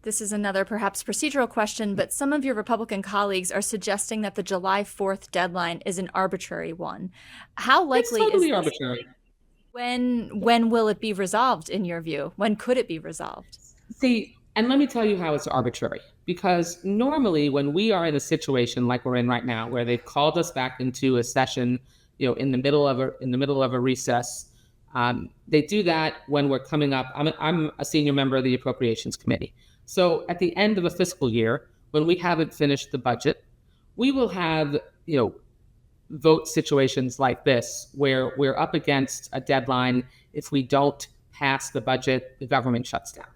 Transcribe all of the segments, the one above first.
This is another perhaps procedural question, but some of your Republican colleagues are suggesting that the July 4th deadline is an arbitrary one. How likely It's totally is this? arbitrary. When will it be resolved in your view? When could it be resolved? See, and let me tell you how it's arbitrary. Because normally, when we are in a situation like we're in right now, where they've called us back into a session, in the middle of a recess, they do that when we're coming up. I'm a senior member of the Appropriations Committee, so at the end of a fiscal year, when we haven't finished the budget, we will have vote situations like this where we're up against a deadline. If we don't pass the budget, the government shuts down.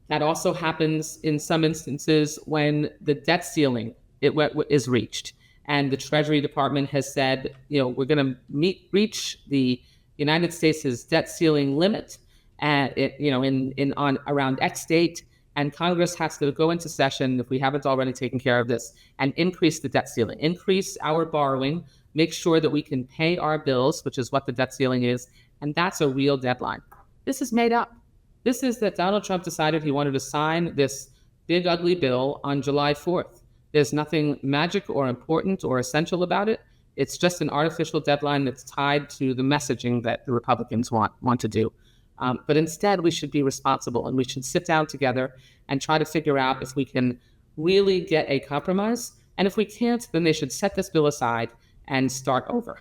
That also happens in some instances when the debt ceiling is reached, and the Treasury Department has said, we're going to reach the United States' debt ceiling limit, on around X date, and Congress has to go into session, if we haven't already taken care of this, and increase the debt ceiling, increase our borrowing, make sure that we can pay our bills, which is what the debt ceiling is, and that's a real deadline. This is made up. This is that Donald Trump decided he wanted to sign this big, ugly bill on July 4th. There's nothing magic or important or essential about it. It's just an artificial deadline that's tied to the messaging that the Republicans want to do. But instead, we should be responsible, and we should sit down together and try to figure out if we can really get a compromise. And if we can't, then they should set this bill aside and start over.